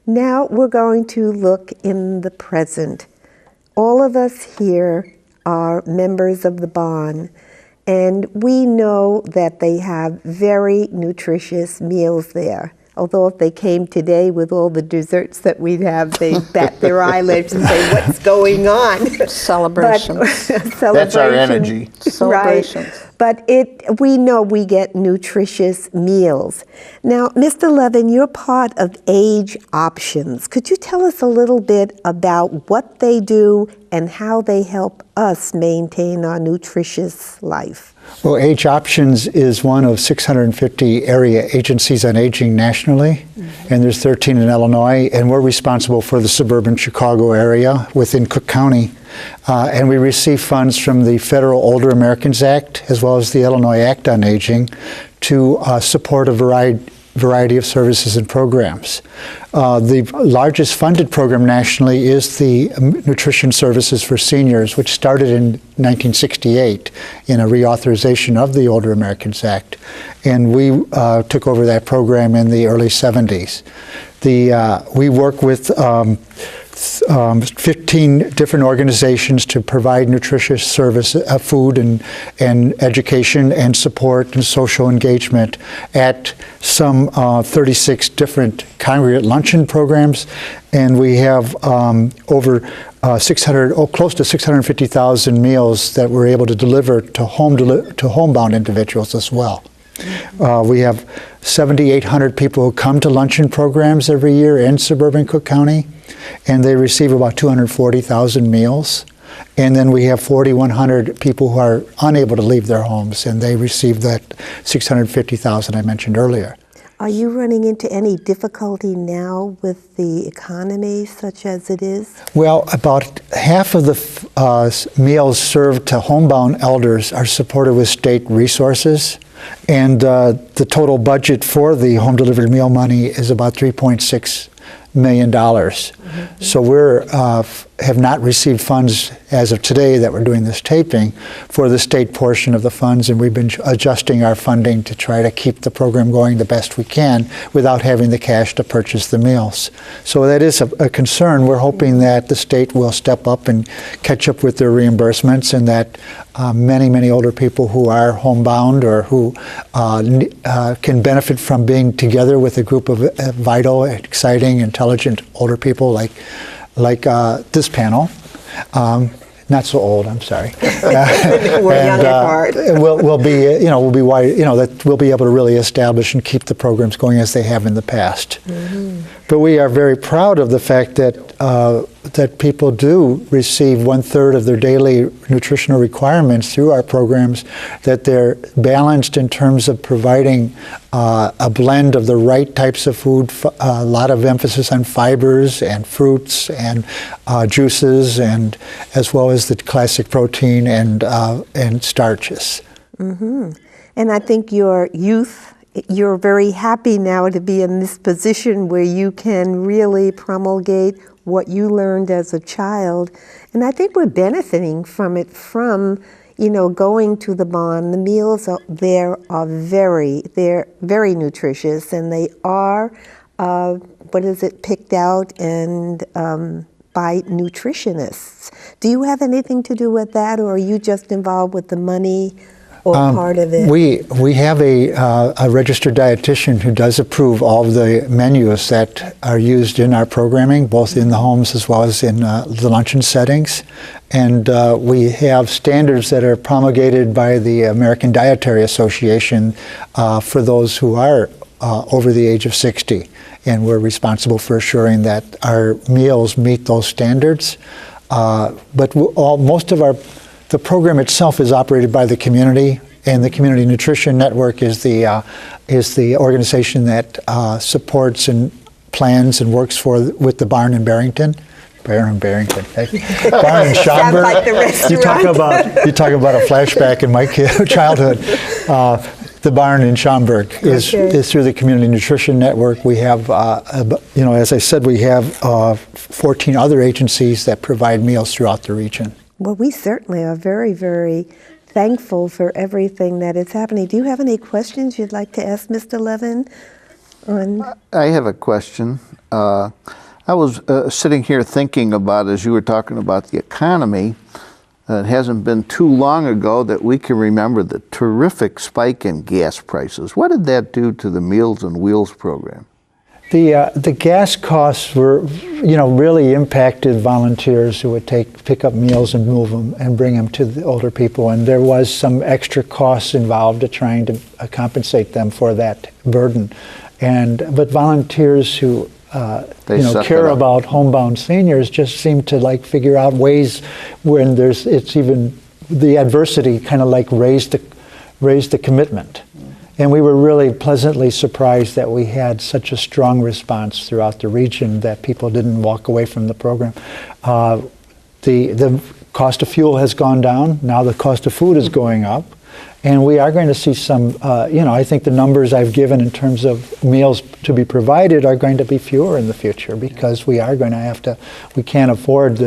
Now we're going to look in the present. All of us here are members of the bond, and we know that they have very nutritious meals there. Although if they came today with all the desserts that we'd have, they'd bat their eyelids and say, what's going on? Celebrations. That's our energy. Celebrations. Right. But we know we get nutritious meals. Now, Mr. Levin, you're part of Age Options. Could you tell us a little bit about what they do and how they help us maintain our nutritious life? Well, Age Options is one of 650 area agencies on aging nationally, and there's 13 in Illinois, and we're responsible for the suburban Chicago area within Cook County. And we receive funds from the Federal Older Americans Act as well as the Illinois Act on Aging to support a variety of services and programs. The largest funded program nationally is the Nutrition Services for Seniors, which started in 1968 in a reauthorization of the Older Americans Act. And we took over that program in the early 70s. We work with 15 different organizations to provide nutritious service, food and education and support and social engagement at some 36 different congregate luncheon programs, and we have over close to 650,000 meals that we're able to deliver to homebound individuals as well. We have 7,800 people who come to luncheon programs every year in suburban Cook County, and they receive about 240,000 meals. And then we have 4,100 people who are unable to leave their homes, and they receive that 650,000 I mentioned earlier. Are you running into any difficulty now with the economy, such as it is? Well, about half of the meals served to homebound elders are supported with state resources. And the total budget for the home delivered meal money is about $3.6 million. Mm-hmm. So we have not received funds as of today that we're doing this taping for the state portion of the funds, and we've been adjusting our funding to try to keep the program going the best we can without having the cash to purchase the meals. So that is a concern. We're hoping that the state will step up and catch up with their reimbursements, and that many older people who are homebound or who can benefit from being together with a group of vital, exciting, intelligent older people like this panel. Not so old, I'm sorry. We're young at heart. We'll be wide, that we'll be able to really establish and keep the programs going as they have in the past. Mm-hmm. But we are very proud of the fact that that people do receive 1/3 of their daily nutritional requirements through our programs, that they're balanced in terms of providing a blend of the right types of food, a lot of emphasis on fibers and fruits and juices, and as well as the classic protein and starches. Mm-hmm. And I think your youth, you're very happy now to be in this position where you can really promulgate what you learned as a child. And I think we're benefiting from it, from, going to the bond. The meals there are they're very nutritious, and they are, picked out and by nutritionists. Do you have anything to do with that, or are you just involved with the money or part of it? We have a registered dietitian who does approve all of the menus that are used in our programming, both in the homes as well as in the luncheon settings. And we have standards that are promulgated by the American Dietary Association for those who are over the age of 60. And we're responsible for assuring that our meals meet those standards. But most of the program itself is operated by the community, and the Community Nutrition Network is the organization that supports and plans and works with the Barn in Barrington. Barn in Schaumburg. Like the restaurant. You talk about a flashback in my childhood. The Barn in Schaumburg is through the Community Nutrition Network. We have, as I said, we have 14 other agencies that provide meals throughout the region. Well, we certainly are very, very thankful for everything that is happening. Do you have any questions you'd like to ask Mr. Levin? I have a question. I was sitting here thinking about, as you were talking about the economy, it hasn't been too long ago that we can remember the terrific spike in gas prices. What did that do to the Meals on Wheels program? The gas costs were, really impacted volunteers who would pick up meals and move them and bring them to the older people. And there was some extra costs involved to trying to compensate them for that burden. But volunteers who care about homebound seniors just seem to figure out ways when it's even the adversity kind of raise the commitment. And we were really pleasantly surprised that we had such a strong response throughout the region that people didn't walk away from the program. The cost of fuel has gone down. Now the cost of food is going up. And we are going to see some, I think the numbers I've given in terms of meals to be provided are going to be fewer in the future because we are going to we can't afford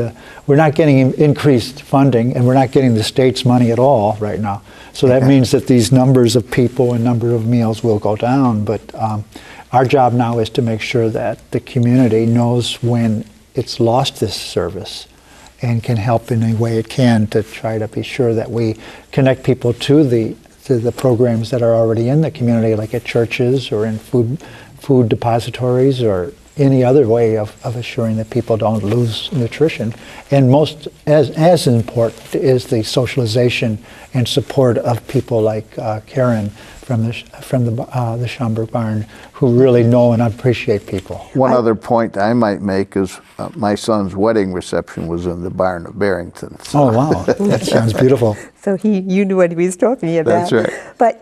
we're not getting increased funding and we're not getting the state's money at all right now. So that means that these numbers of people and number of meals will go down. But our job now is to make sure that the community knows when it's lost this service and can help in any way it can to try to be sure that we connect people to the programs that are already in the community, like at churches or in food depositories or any other way of assuring that people don't lose nutrition. And most as important is the socialization and support of people like Karen from the Schaumburg Barn, who really know and appreciate people. One other point I might make is my son's wedding reception was in the barn of Barrington. So. Oh, wow. That sounds beautiful. So you knew what he was talking about. That's right. But,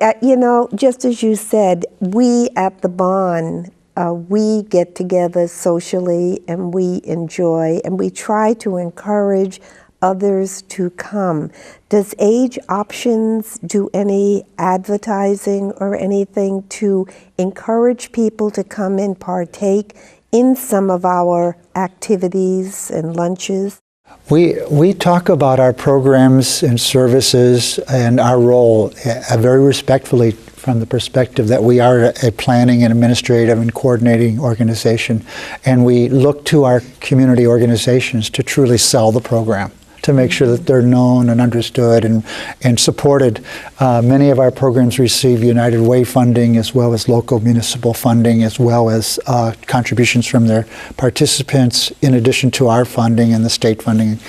just as you said, we at the barn, we get together socially and we enjoy and we try to encourage others to come. Does Age Options do any advertising or anything to encourage people to come and partake in some of our activities and lunches? We talk about our programs and services and our role very respectfully from the perspective that we are a planning and administrative and coordinating organization, and we look to our community organizations to truly sell the program, to make sure that they're known and understood and supported. Many of our programs receive United Way funding as well as local municipal funding as well as contributions from their participants in addition to our funding and the state funding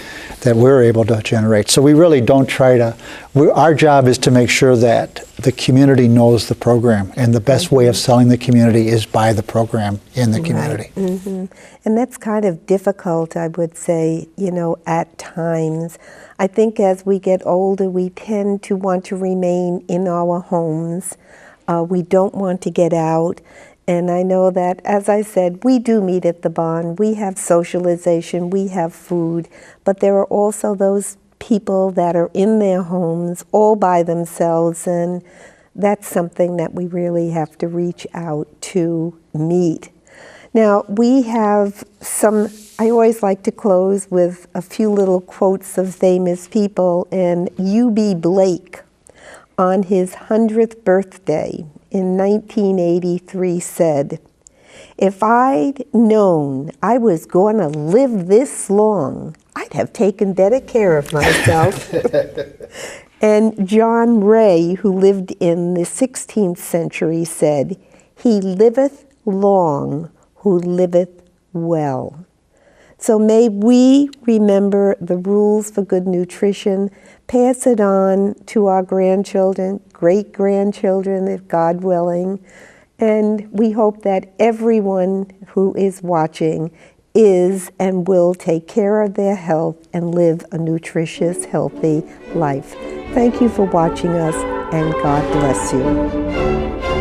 that we're able to generate. So we really don't our job is to make sure that the community knows the program, and the best way of selling the community is by the program in the community. Right. Mm-hmm. And that's kind of difficult, I would say, at times. I think as we get older, we tend to want to remain in our homes. We don't want to get out. And I know that, as I said, we do meet at the barn. We have socialization, we have food, but there are also those people that are in their homes all by themselves, and that's something that we really have to reach out to meet. Now, we have I always like to close with a few little quotes of famous people, and U.B. Blake, on his 100th birthday in 1983, said, "If I'd known I was going to live this long, I'd have taken better care of myself." And John Ray, who lived in the 16th century, said, "He liveth long who liveth well." So may we remember the rules for good nutrition, pass it on to our grandchildren, great-grandchildren, if God willing, and we hope that everyone who is watching is and will take care of their health and live a nutritious, healthy life. Thank you for watching us, and God bless you.